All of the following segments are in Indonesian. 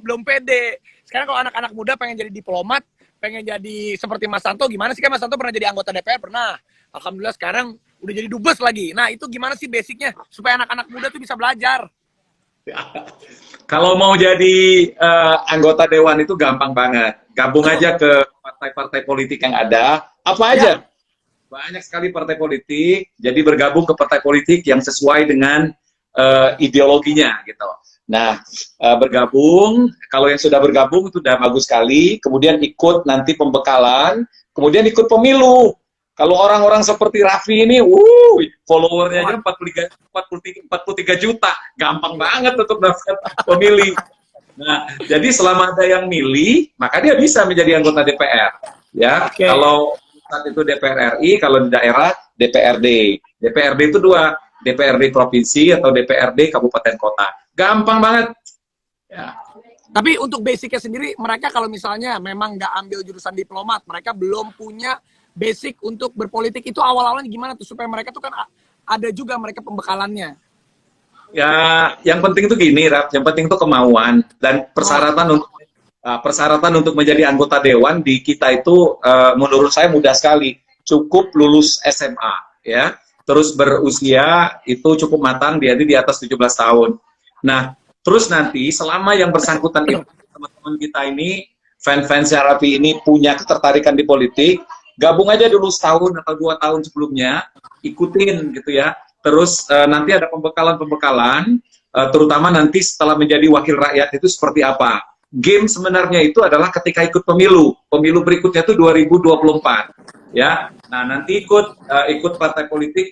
belum pede. Sekarang kalau anak-anak muda pengen jadi diplomat, pengen jadi seperti Mas Santo, gimana sih? Kan Mas Santo pernah jadi anggota DPR, pernah. Alhamdulillah sekarang udah jadi dubes lagi. Nah itu gimana sih basicnya supaya anak-anak muda tuh bisa belajar? Kalau mau jadi anggota dewan itu gampang banget. Gabung aja ke partai-partai politik yang ada. Apa aja? Ya. Banyak sekali partai politik. Jadi bergabung ke partai politik yang sesuai dengan ideologinya gitu. Nah, bergabung. Kalau yang sudah bergabung itu sudah bagus sekali. Kemudian ikut nanti pembekalan. Kemudian ikut pemilu. Kalau orang-orang seperti Raffi ini, followernya aja 43 juta. Gampang banget untuk daftar pemilih. Nah, jadi selama ada yang milih, maka dia bisa menjadi anggota DPR. Ya, okay. Kalau saat itu DPR RI, kalau di daerah DPRD. DPRD itu dua, DPRD provinsi atau DPRD kabupaten kota. Gampang banget. Ya. Tapi untuk basicnya sendiri, mereka kalau misalnya memang nggak ambil jurusan diplomat, mereka belum punya basic untuk berpolitik, itu awal-awalnya gimana tuh supaya mereka tuh kan ada juga mereka pembekalannya. Ya, yang penting tuh gini, Rap, yang penting tuh kemauan dan persyaratan untuk menjadi anggota dewan di kita itu menurut saya mudah sekali. Cukup lulus SMA, ya. Terus berusia itu cukup matang, dia di atas 17 tahun. Nah, terus nanti selama yang bersangkutan itu teman-teman kita ini fans Raffi ini punya ketertarikan di politik, gabung aja dulu setahun atau 2 tahun sebelumnya, ikutin gitu ya. Terus nanti ada pembekalan, terutama nanti setelah menjadi wakil rakyat itu seperti apa. Game sebenarnya itu adalah ketika ikut pemilu berikutnya itu 2024, ya. Nah nanti ikut partai politik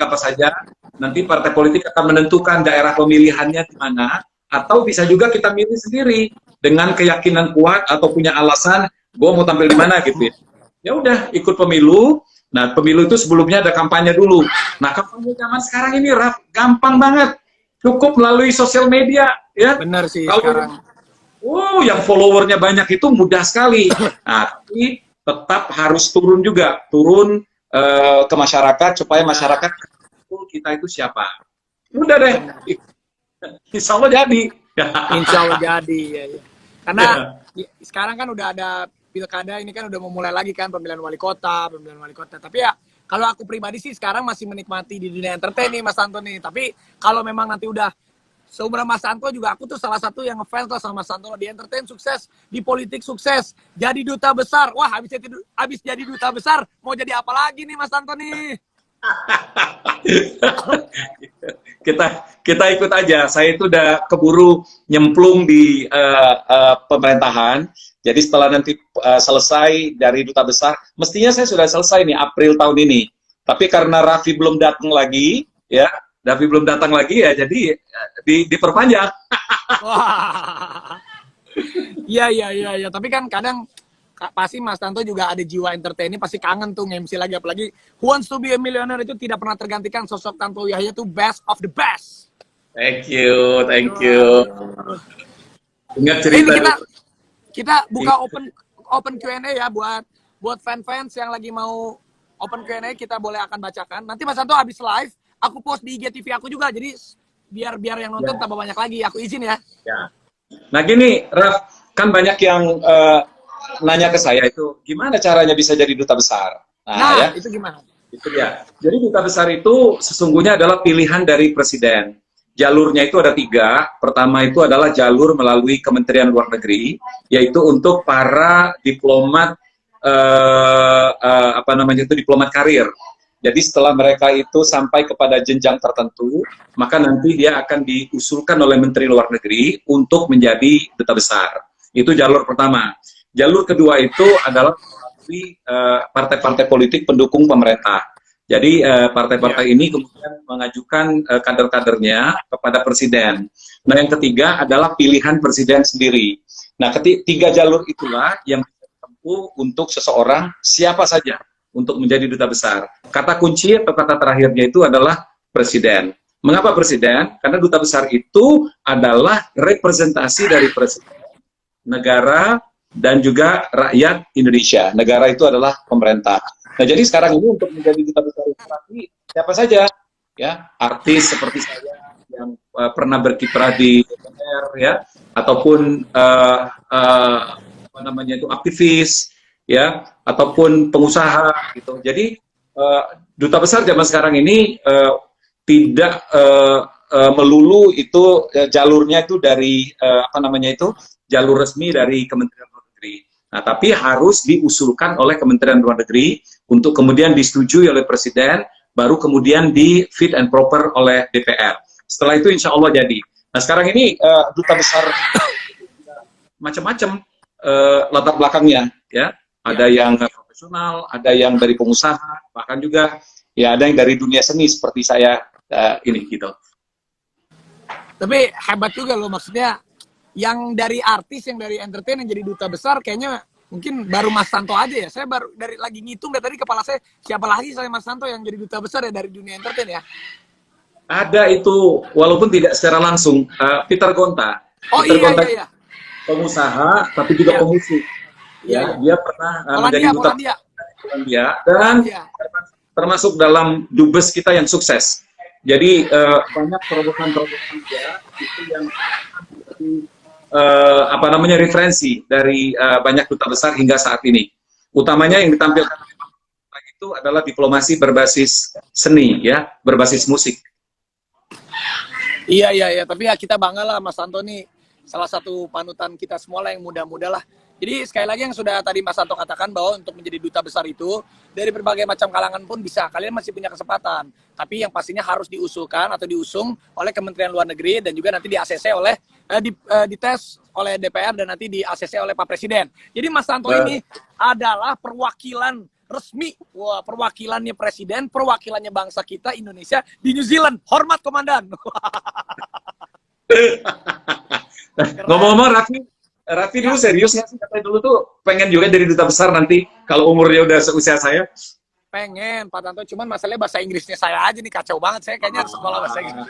apa saja. Nanti partai politik akan menentukan daerah pemilihannya di mana, atau bisa juga kita milih sendiri dengan keyakinan kuat atau punya alasan, gue mau tampil di mana gitu ya. Ya udah ikut pemilu. Nah pemilu itu sebelumnya ada kampanye dulu. Nah kampanye zaman sekarang ini Raf, gampang banget, cukup melalui sosial media ya. Benar sih. Kalau sekarang yang followernya banyak itu mudah sekali. Nah tapi tetap harus turun ke masyarakat supaya masyarakat kita itu siapa. Udah deh, insya Allah jadi. Insya Allah jadi ya. Karena sekarang kan udah ada pilkada, ini kan udah memulai lagi kan pemilihan wali kota. Tapi ya kalau aku pribadi sih sekarang masih menikmati di dunia entertain nih Mas Santo nih. Tapi kalau memang nanti udah seumuran Mas Santo juga, aku tuh salah satu yang ngefans lah sama Mas Santo. Di entertain sukses, di politik sukses, jadi duta besar. Wah habis jadi duta besar mau jadi apa lagi nih Mas Santo nih? kita ikut aja. Saya itu udah keburu nyemplung di pemerintahan. Jadi setelah nanti selesai dari duta besar, mestinya saya sudah selesai nih April tahun ini. Tapi karena Raffi belum datang lagi, ya, jadi diperpanjang. Wah. Iya. Tapi kan kadang pasti Mas Tanto juga ada jiwa entertain, pasti kangen tuh nge-MC lagi, apalagi Who Wants to be a Millionaire itu tidak pernah tergantikan. Sosok Tanto Yahya tuh best of the best. Thank you. Ingat cerita ini kita buka open Q&A ya buat fans yang lagi mau open Q&A, kita boleh akan bacakan. Nanti Mas Tanto habis live, aku post di IGTV aku juga, jadi biar yang nonton tambah banyak lagi. Aku izin ya. Nah gini, Raf, kan banyak yang nanya ke saya itu gimana caranya bisa jadi duta besar. Nah ya, itu gimana? Itu dia. Jadi duta besar itu sesungguhnya adalah pilihan dari presiden. Jalurnya itu ada 3. Pertama itu adalah jalur melalui Kementerian Luar Negeri, yaitu untuk para diplomat diplomat karir. Jadi setelah mereka itu sampai kepada jenjang tertentu, maka nanti dia akan diusulkan oleh Menteri Luar Negeri untuk menjadi duta besar. Itu jalur pertama. Jalur kedua itu adalah melalui partai-partai politik pendukung pemerintah. Jadi partai-partai ini kemudian mengajukan kader-kadernya kepada presiden. Nah yang ketiga adalah pilihan presiden sendiri. Nah 3 jalur itulah yang ditempuh untuk seseorang siapa saja untuk menjadi duta besar. Kata kunci atau kata terakhirnya itu adalah presiden. Mengapa presiden? Karena duta besar itu adalah representasi dari presiden, negara, dan juga rakyat Indonesia. Negara itu adalah pemerintah. Nah, jadi sekarang ini untuk menjadi duta besar itu siapa saja, ya, artis seperti saya yang pernah berkiprah di DPR, ya, ataupun apa namanya itu aktivis, ya, ataupun pengusaha gitu. Jadi duta besar zaman sekarang ini tidak melulu itu jalurnya itu dari apa namanya itu jalur resmi dari Kementerian Luar Negeri. Nah, tapi harus diusulkan oleh Kementerian Luar Negeri untuk kemudian disetujui oleh Presiden, baru kemudian di fit and proper oleh DPR. Setelah itu insya Allah jadi. Nah, sekarang ini duta besar macam-macam latar belakangnya, ya. Ada yang profesional, ada yang dari pengusaha, bahkan juga ya ada yang dari dunia seni seperti saya ini gitu. Tapi hebat juga loh, maksudnya yang dari artis, yang dari entertain, yang jadi duta besar kayaknya mungkin baru Mas Santo aja ya. Saya baru dari lagi ngitung dari tadi kepala saya, siapa lagi selain Mas Santo yang jadi duta besar ya dari dunia entertain ya? Ada itu, walaupun tidak secara langsung, Peter Gonta. Oh Peter iya, Gonta iya, iya. pengusaha, tapi juga pemusik. Ya, dia pernah menjadi duta Polandia dan termasuk dalam dubes kita yang sukses. Jadi banyak terobosan-terobosan dia itu yang apa namanya referensi dari banyak duta besar hingga saat ini. Utamanya yang ditampilkan itu adalah diplomasi berbasis seni, ya, berbasis musik. Iya, iya, iya. Tapi ya kita bangga lah Mas Santo nih, salah satu panutan kita semua lah yang muda-muda lah. Jadi sekali lagi yang sudah tadi Mas Santo katakan bahwa untuk menjadi duta besar itu dari berbagai macam kalangan pun bisa. Kalian masih punya kesempatan. Tapi yang pastinya harus diusulkan atau diusung oleh Kementerian Luar Negeri dan juga nanti di-ACC oleh dites oleh DPR dan nanti di-ACC oleh Pak Presiden. Jadi Mas Santo ini adalah perwakilan resmi, perwakilannya Presiden, perwakilannya bangsa kita Indonesia di New Zealand. Hormat Komandan. Ngomong-ngomong, Raffi dulu serius nggak sih? Katanya dulu tuh pengen juga jadi duta besar nanti kalau umurnya udah seusia saya. Pengen, Pak Tanto. Cuman masalahnya bahasa Inggrisnya saya aja nih kacau banget. Saya kayaknya sekolah bahasa Inggris.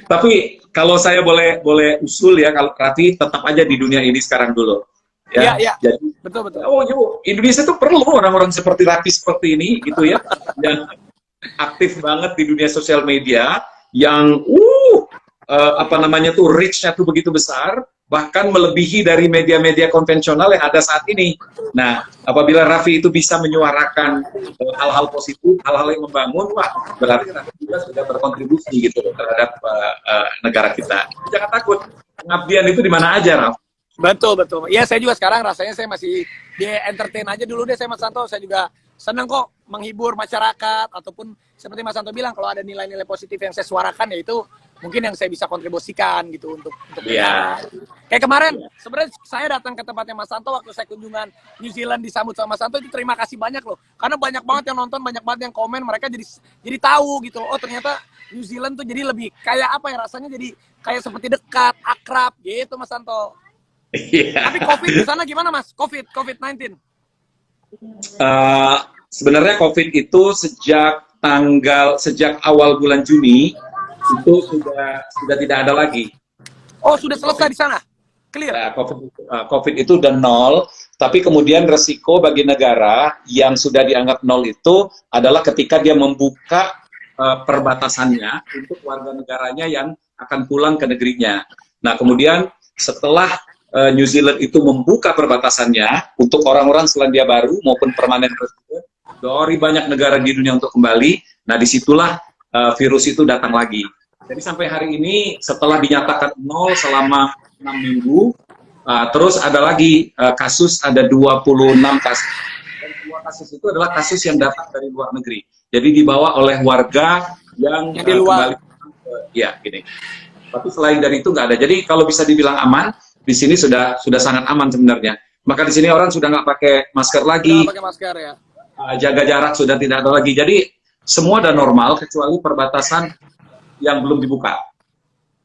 Tapi kalau saya boleh usul ya, kalau Raffi tetap aja di dunia ini sekarang dulu. Iya, iya. Jadi, betul. Oh, yuk, Indonesia tuh perlu orang-orang seperti Raffi seperti ini, gitu ya. Yang aktif banget di dunia sosial media, yang apa namanya tuh reach-nya tuh begitu besar, bahkan melebihi dari media-media konvensional yang ada saat ini. Nah, apabila Raffi itu bisa menyuarakan hal-hal positif, hal-hal yang membangun, wah, berarti Raffi juga sudah berkontribusi gitu terhadap negara kita. Jangan takut, pengabdian itu di mana aja, Raffi. Betul. Iya, saya juga sekarang rasanya saya masih di entertain aja dulu deh saya Mas Santo. Saya juga senang kok menghibur masyarakat, ataupun seperti Mas Santo bilang, kalau ada nilai-nilai positif yang saya suarakan, ya itu mungkin yang saya bisa kontribusikan gitu untuk negara. Kayak kemarin, sebenarnya saya datang ke tempatnya Mas Santo waktu saya kunjungan New Zealand disambut sama Mas Santo, itu terima kasih banyak loh. Karena banyak banget yang nonton, banyak banget yang komen, mereka jadi tahu gitu loh. Oh ternyata New Zealand tuh jadi lebih kayak apa ya, rasanya jadi kayak seperti dekat, akrab gitu Mas Santo. Tapi COVID di sana gimana Mas? COVID-19? Sebenarnya COVID itu sejak awal bulan Juni itu sudah tidak ada lagi. Oh, sudah selesai di sana? Clear? Nah, COVID itu udah nol, tapi kemudian resiko bagi negara yang sudah dianggap nol itu adalah ketika dia membuka perbatasannya untuk warga negaranya yang akan pulang ke negerinya. Nah, kemudian setelah New Zealand itu membuka perbatasannya untuk orang-orang Selandia Baru maupun permanen resident dari banyak negara di dunia untuk kembali, nah disitulah virus itu datang lagi. Jadi sampai hari ini setelah dinyatakan nol selama 6 minggu, terus ada lagi kasus, ada 26 kasus. Dan 2 kasus itu adalah kasus yang datang dari luar negeri. Jadi dibawa oleh warga yang kembali. Ya, gini. Tapi selain dari itu nggak ada. Jadi kalau bisa dibilang aman, di sini sudah sangat aman sebenarnya. Maka di sini orang sudah nggak pakai masker lagi. Nggak pakai masker ya. Jaga jarak sudah tidak ada lagi. Jadi semua udah normal kecuali perbatasan yang belum dibuka.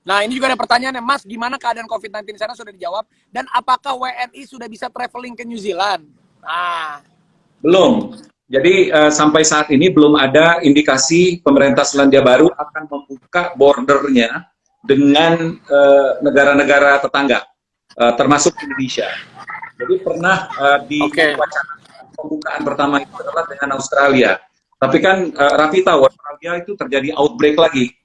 Nah ini juga ada pertanyaannya, Mas, gimana keadaan COVID-19 di sana sudah dijawab? Dan apakah WNI sudah bisa traveling ke New Zealand? Belum. Jadi sampai saat ini belum ada indikasi pemerintah Selandia Baru akan membuka bordernya dengan negara-negara tetangga, termasuk Indonesia. Jadi pernah di wacana pembukaan pertama itu adalah dengan Australia. Tapi kan Raffi tahu Australia itu terjadi outbreak lagi,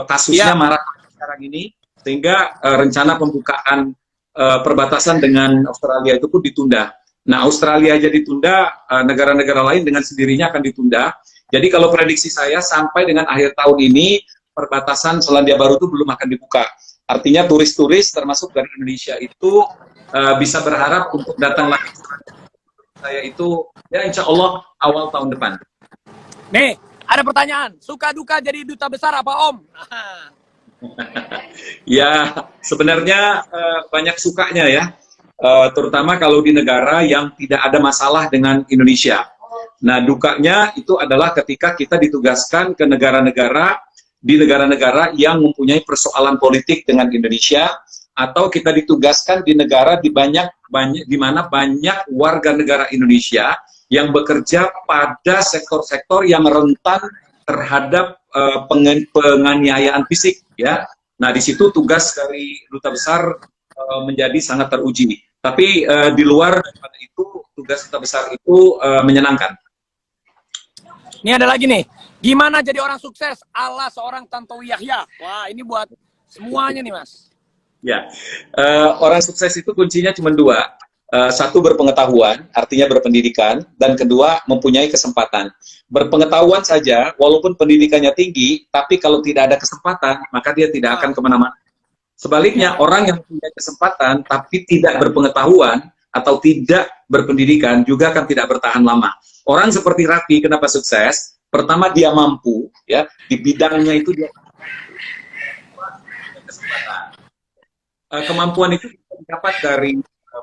kasusnya marak sekarang ini. sehingga rencana pembukaan perbatasan dengan Australia itu pun ditunda. Nah, Australia aja ditunda, negara-negara lain dengan sendirinya akan ditunda. Jadi kalau prediksi saya sampai dengan akhir tahun ini perbatasan Selandia Baru itu belum akan dibuka. Artinya turis-turis termasuk dari Indonesia itu bisa berharap untuk datang lagi ke saya itu ya insya Allah awal tahun depan. Nih, ada pertanyaan. Suka duka jadi duta besar apa Om? Ya, sebenarnya banyak sukanya ya. Terutama kalau di negara yang tidak ada masalah dengan Indonesia. Nah, dukanya itu adalah ketika kita ditugaskan ke negara-negara yang mempunyai persoalan politik dengan Indonesia, atau kita ditugaskan di negara di mana banyak warga negara Indonesia yang bekerja pada sektor-sektor yang rentan terhadap penganiayaan fisik, ya. Nah, di situ tugas dari duta besar menjadi sangat teruji. Tapi di luar daripada itu, tugas duta besar itu menyenangkan. Ini ada lagi nih. Gimana jadi orang sukses ala seorang Tantowi Yahya? Wah, ini buat semuanya nih, Mas. Ya, orang sukses itu kuncinya cuma dua. Satu, berpengetahuan, artinya berpendidikan, dan kedua, mempunyai kesempatan. Berpengetahuan saja, walaupun pendidikannya tinggi, tapi kalau tidak ada kesempatan, maka dia tidak akan kemana-mana. Sebaliknya, orang yang punya kesempatan, tapi tidak berpengetahuan, atau tidak berpendidikan, juga akan tidak bertahan lama. Orang seperti Raffi, kenapa sukses? Pertama, dia mampu, ya, di bidangnya itu dia kesempatan. Kemampuan itu didapat dari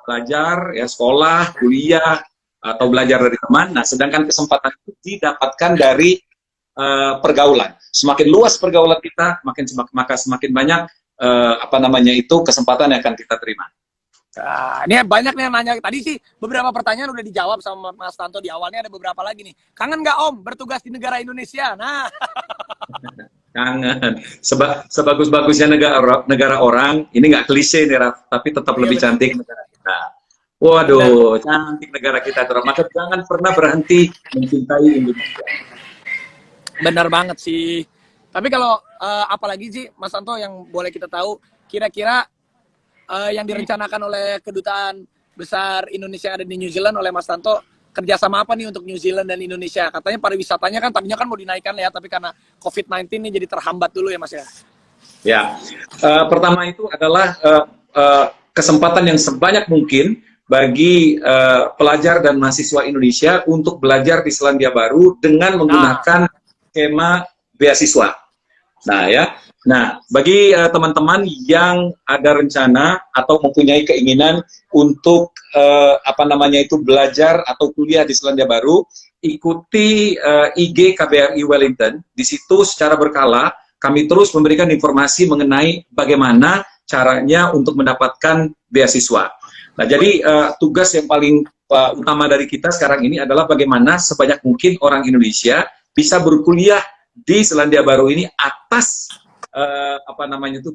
belajar, ya, sekolah, kuliah, atau belajar dari teman. Nah, sedangkan kesempatan itu didapatkan dari pergaulan. Semakin luas pergaulan kita, maka semakin banyak kesempatan yang akan kita terima. Nah, ini banyak nih yang nanya. Tadi sih beberapa pertanyaan udah dijawab sama Mas Tanto di awalnya, ada beberapa lagi nih. Kangen nggak Om bertugas di negara Indonesia? Nah, kangen. Sebagus-bagusnya negara orang, ini nggak klise nih, Raf, tapi tetap lebih cantik negara kita. Waduh, cantik negara kita, Raf. Maka jangan pernah berhenti mencintai Indonesia. Benar banget sih. Tapi kalau apalagi sih Mas Tanto yang boleh kita tahu, kira-kira yang direncanakan oleh kedutaan besar Indonesia ada di New Zealand oleh Mas Tanto, kerjasama apa nih untuk New Zealand dan Indonesia? Katanya pariwisatanya kan tadinya kan mau dinaikkan ya, tapi karena COVID-19 ini jadi terhambat dulu ya Mas ya? Ya, pertama itu adalah kesempatan yang sebanyak mungkin bagi pelajar dan mahasiswa Indonesia untuk belajar di Selandia Baru dengan menggunakan skema beasiswa. Nah ya, bagi teman-teman yang ada rencana atau mempunyai keinginan untuk belajar atau kuliah di Selandia Baru, ikuti IG KBRI Wellington. Di situ secara berkala kami terus memberikan informasi mengenai bagaimana caranya untuk mendapatkan beasiswa. Nah, jadi tugas yang paling utama dari kita sekarang ini adalah bagaimana sebanyak mungkin orang Indonesia bisa berkuliah di Selandia Baru ini atas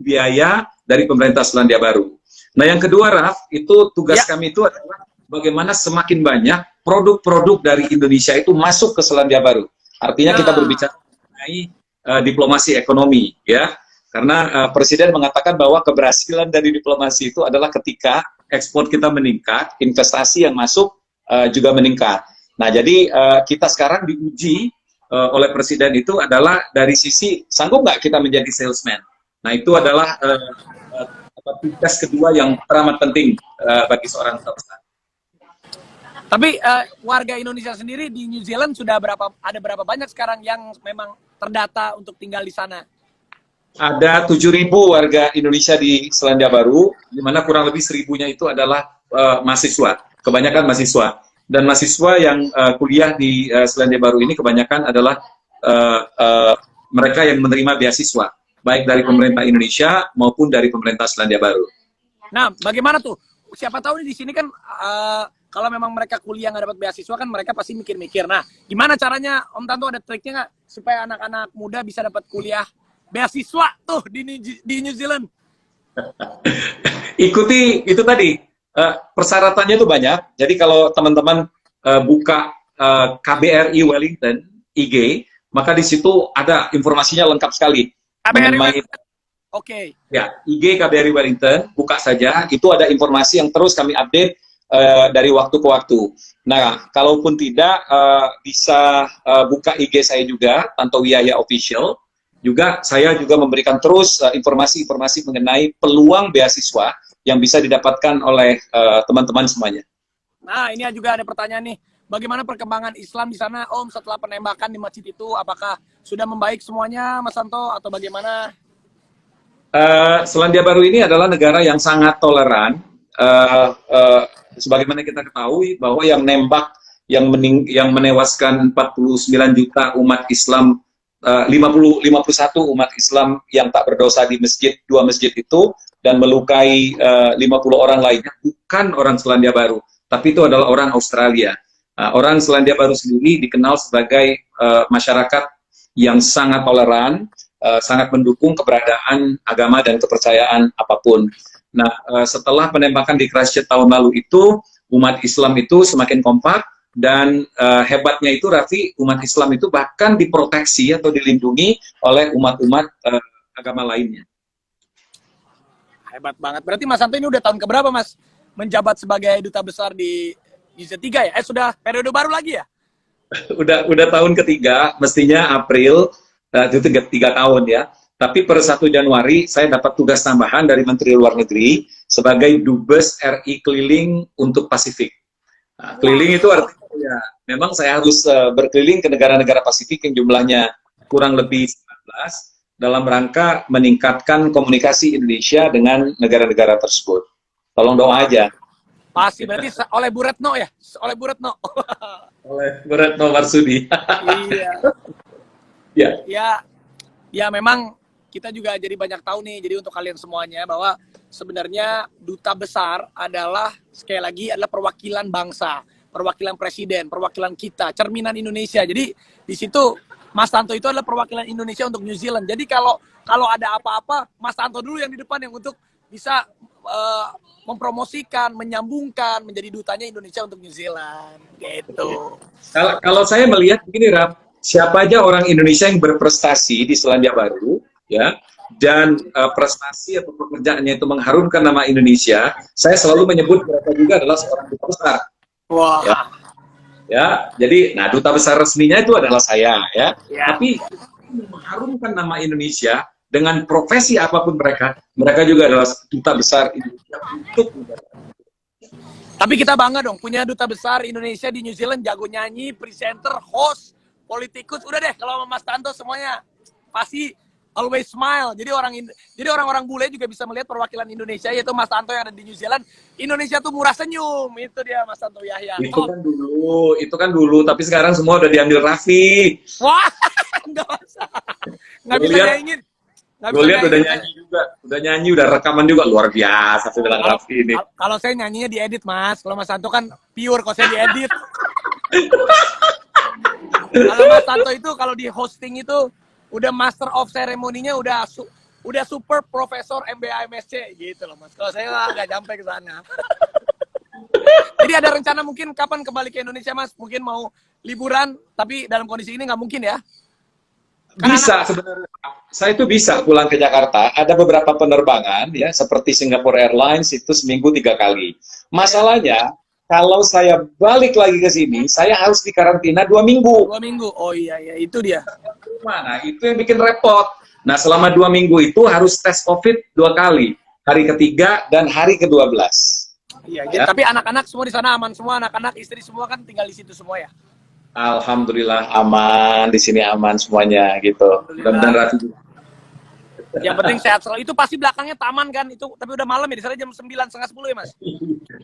biaya dari pemerintah Selandia Baru. Nah, yang kedua, Raf, itu tugas kami itu adalah bagaimana semakin banyak produk-produk dari Indonesia itu masuk ke Selandia Baru. Artinya kita berbicara mengenai diplomasi ekonomi, ya. Karena Presiden mengatakan bahwa keberhasilan dari diplomasi itu adalah ketika ekspor kita meningkat, investasi yang masuk juga meningkat. Nah, jadi kita sekarang diuji oleh Presiden itu adalah dari sisi sanggup nggak kita menjadi salesman. Nah, itu adalah tugas kedua yang teramat penting bagi seorang duta besar. Tapi warga Indonesia sendiri di New Zealand sudah ada berapa banyak sekarang yang memang terdata untuk tinggal di sana? Ada 7.000 warga Indonesia di Selandia Baru, di mana kurang lebih 1.000-nya itu adalah mahasiswa, kebanyakan mahasiswa. Dan mahasiswa yang kuliah di Selandia Baru ini kebanyakan adalah mereka yang menerima beasiswa, baik dari pemerintah Indonesia maupun dari pemerintah Selandia Baru. Nah, bagaimana tuh? Siapa tahu di sini kan kalau memang mereka kuliah nggak dapat beasiswa kan mereka pasti mikir-mikir. Nah, gimana caranya Om Tanto, ada triknya nggak supaya anak-anak muda bisa dapat kuliah beasiswa tuh di New Zealand? Ikuti itu tadi. Persyaratannya itu banyak. Jadi kalau teman-teman buka KBRI Wellington IG, maka di situ ada informasinya lengkap sekali. KBRI Wellington. Oke. Ya, IG KBRI Wellington, buka saja. Itu ada informasi yang terus kami update dari waktu ke waktu. Nah, kalaupun tidak, bisa buka IG saya juga, Tantowi Yahya Official. Juga saya juga memberikan terus informasi-informasi mengenai peluang beasiswa yang bisa didapatkan oleh teman-teman semuanya. Nah, ini juga ada pertanyaan nih. Bagaimana perkembangan Islam di sana, Om, setelah penembakan di masjid itu? Apakah sudah membaik semuanya, Mas Santo, atau bagaimana? Selandia Baru ini adalah negara yang sangat toleran. Sebagaimana kita ketahui bahwa yang nembak, yang menewaskan 49 juta umat Islam, 51 umat Islam yang tak berdosa di dua masjid itu, dan melukai 50 orang lainnya, bukan orang Selandia Baru, tapi itu adalah orang Australia. Orang Selandia Baru sendiri dikenal sebagai masyarakat yang sangat toleran, sangat mendukung keberadaan agama dan kepercayaan apapun. Nah, setelah penembakan di Christchurch tahun lalu itu, umat Islam itu semakin kompak, dan hebatnya itu, Raffi, umat Islam itu bahkan diproteksi atau dilindungi oleh umat-umat agama lainnya. Hebat banget. Berarti Mas Santo ini udah tahun keberapa, Mas, menjabat sebagai duta besar di Z3 ya? Sudah periode baru lagi ya? Udah tahun ketiga, mestinya April, itu 3 tahun ya. Tapi per 1 Januari saya dapat tugas tambahan dari Menteri Luar Negeri sebagai Dubes RI keliling untuk Pasifik. Nah, keliling itu artinya ya, memang saya harus berkeliling ke negara-negara Pasifik yang jumlahnya kurang lebih 19 dalam rangka meningkatkan komunikasi Indonesia dengan negara-negara tersebut. Tolong doa aja. Pasti, berarti oleh Bu Retno ya? Oleh Bu Retno. Oleh Bu Retno Marsudi. Iya. Ya. Ya, memang kita juga jadi banyak tahu nih, jadi untuk kalian semuanya, bahwa sebenarnya duta besar adalah, sekali lagi, adalah perwakilan bangsa, perwakilan presiden, perwakilan kita, cerminan Indonesia. Jadi di situ Mas Tanto itu adalah perwakilan Indonesia untuk New Zealand. Jadi kalau ada apa-apa, Mas Tanto dulu yang di depan yang untuk bisa mempromosikan, menyambungkan, menjadi dutanya Indonesia untuk New Zealand, gitu. Kalau saya melihat begini, Raf, siapa aja orang Indonesia yang berprestasi di Selandia Baru, ya, dan prestasi atau pekerjaannya itu mengharumkan nama Indonesia, saya selalu menyebut mereka juga adalah seorang duta besar. Wah. Ya, jadi, nah, duta besar resminya itu adalah saya, ya. Ya. Tapi mengharumkan nama Indonesia dengan profesi apapun mereka juga adalah duta besar Indonesia untuk negara. Tapi kita bangga dong punya duta besar Indonesia di New Zealand, jago nyanyi, presenter, host, politikus. Udah deh, kalau sama Mas Tanto semuanya pasti always smile. Jadi orang-orang bule juga bisa melihat perwakilan Indonesia, yaitu Mas Tanto yang ada di New Zealand. Indonesia tuh murah senyum, itu dia Mas Tanto Yahya. Itu kan dulu, tapi sekarang semua udah diambil Raffi. Wah, nggak bisa nyanyiin. Gue lihat udah nyanyi, udah rekaman juga, luar biasa sih bilang Raffi ini. Kalau saya nyanyinya diedit, Mas. Kalau Mas Tanto kan pure, kalau saya diedit. Kalau Mas Tanto itu kalau di hosting itu udah master of ceremony-nya udah super profesor MBA MSc gitu loh, Mas. Kalau saya nggak sampai ke sana. Jadi ada rencana mungkin kapan kembali ke Indonesia, Mas? Mungkin mau liburan, tapi dalam kondisi ini nggak mungkin ya? Bisa sebenarnya. Saya itu bisa pulang ke Jakarta. Ada beberapa penerbangan ya, seperti Singapore Airlines itu seminggu 3 kali. Masalahnya, kalau saya balik lagi ke sini, saya harus dikarantina 2 minggu. 2 minggu. Oh iya, itu dia. Nah, itu yang bikin repot. Nah, selama 2 minggu itu harus tes COVID 2 kali. Hari ketiga dan hari ke-12. Iya, ya. Tapi anak-anak semua di sana aman semua, anak-anak, istri semua kan tinggal di situ semua ya. Alhamdulillah aman, di sini aman semuanya gitu. Dan Raffi juga. Yang penting sehat selalu. Itu pasti belakangnya taman kan itu, tapi udah malam ya, di sana jam 9, setengah 10 ya, Mas.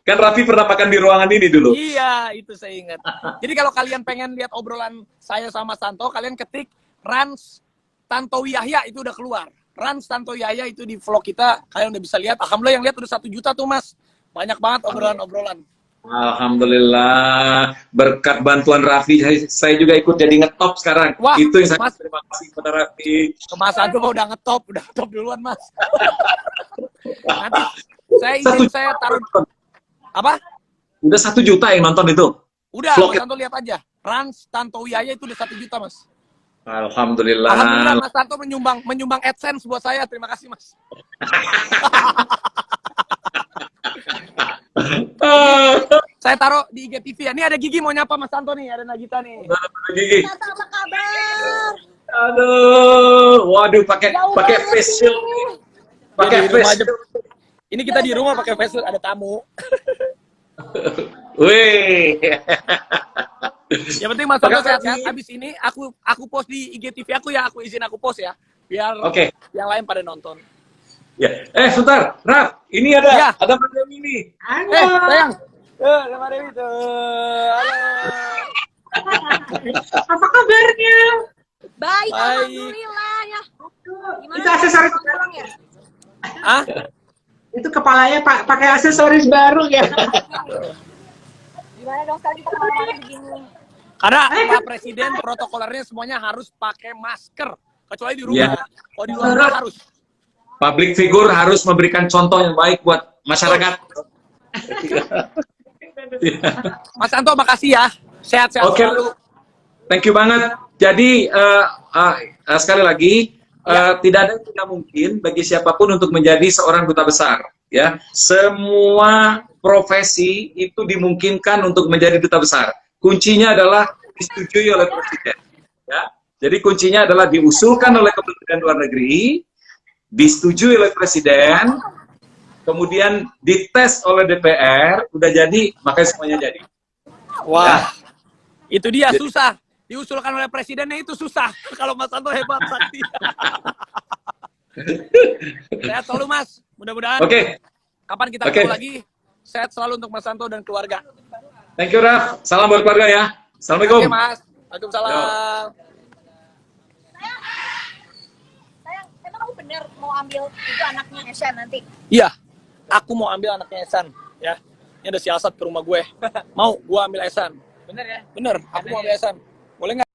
Kan Raffi pernah makan di ruangan ini dulu. Iya, itu saya ingat. Jadi kalau kalian pengen lihat obrolan saya sama Tanto, kalian ketik Rans Tantowi Yahya, itu udah keluar. Rans Tantowi Yahya itu di vlog kita, kalian udah bisa lihat. Alhamdulillah yang lihat udah 1 juta tuh, Mas. Banyak banget obrolan-obrolan. Alhamdulillah, berkat bantuan Raffi, saya juga ikut jadi ngetop sekarang. Wah, itu yang saya Mas, terima kasih kepada Raffi. Mas Anto udah ngetop duluan, Mas. Nanti saya taruh apa? Udah 1 juta yang nonton itu. Udah, vlog Mas Anto lihat aja. Rans Tantowi Yahya itu udah 1 juta, Mas. Alhamdulillah. Alhamdulillah Mas Santo menyumbang AdSense buat saya. Terima kasih Mas. Saya taruh di IGTV ya. Ini ada Gigi mau nyapa Mas Santo nih, ada Nagita nih. Gigi. Apa kabar? Aduh, waduh pakai face shield. Pakai face shield. Ini kita di rumah pakai face shield, ada tamu. Wih. Yang penting Mas Santo sehat-sehat. Habis ini aku post di IGTV aku ya, aku izin aku post ya, biar yang lain pada nonton. Ya. Sebentar, Raf, ini ada Mbak Dewi nih. Sayang. Ada Mbak Dewi tuh. Halo. Apa kabarnya? Baik, Baik. alhamdulillah ya. Gimana? Itu aksesoris baru ya? Hah? Itu kepalanya pakai aksesoris baru ya. Gimana dong sekarang kita kemana-mana begini? Karena Pak Presiden protokolernya semuanya harus pakai masker, kecuali di rumah. Kalau di luar nggak harus. Public figure harus memberikan contoh yang baik buat masyarakat. Mas Santo, makasih ya. Sehat-sehat selalu. Thank you banget. Jadi sekali lagi tidak ada yang tidak mungkin bagi siapapun untuk menjadi seorang duta besar. Ya, semua profesi itu dimungkinkan untuk menjadi duta besar. Kuncinya adalah disetujui oleh Presiden. Ya, jadi kuncinya adalah diusulkan oleh Kementerian Luar Negeri, disetujui oleh Presiden, kemudian dites oleh DPR, udah jadi, makanya semuanya jadi. Wah, itu dia susah. Diusulkan oleh presidennya itu susah. Kalau Mas Santo hebat, sakti. Sehat selalu Mas. Mudah-mudahan. Kapan kita ketemu lagi, sehat selalu untuk Mas Santo dan keluarga. Thank you, Raf. Salam buat keluarga ya. Assalamualaikum. Oke, Mas. Waalaikumsalam. Sayang, emang kamu bener mau ambil itu anaknya Eshan nanti? Iya, aku mau ambil anaknya Esan. Ya, ini ada siasat ke rumah gue. Mau, gue ambil Esan. Bener ya? Bener, aku mau ambil Esan. Boleh nggak?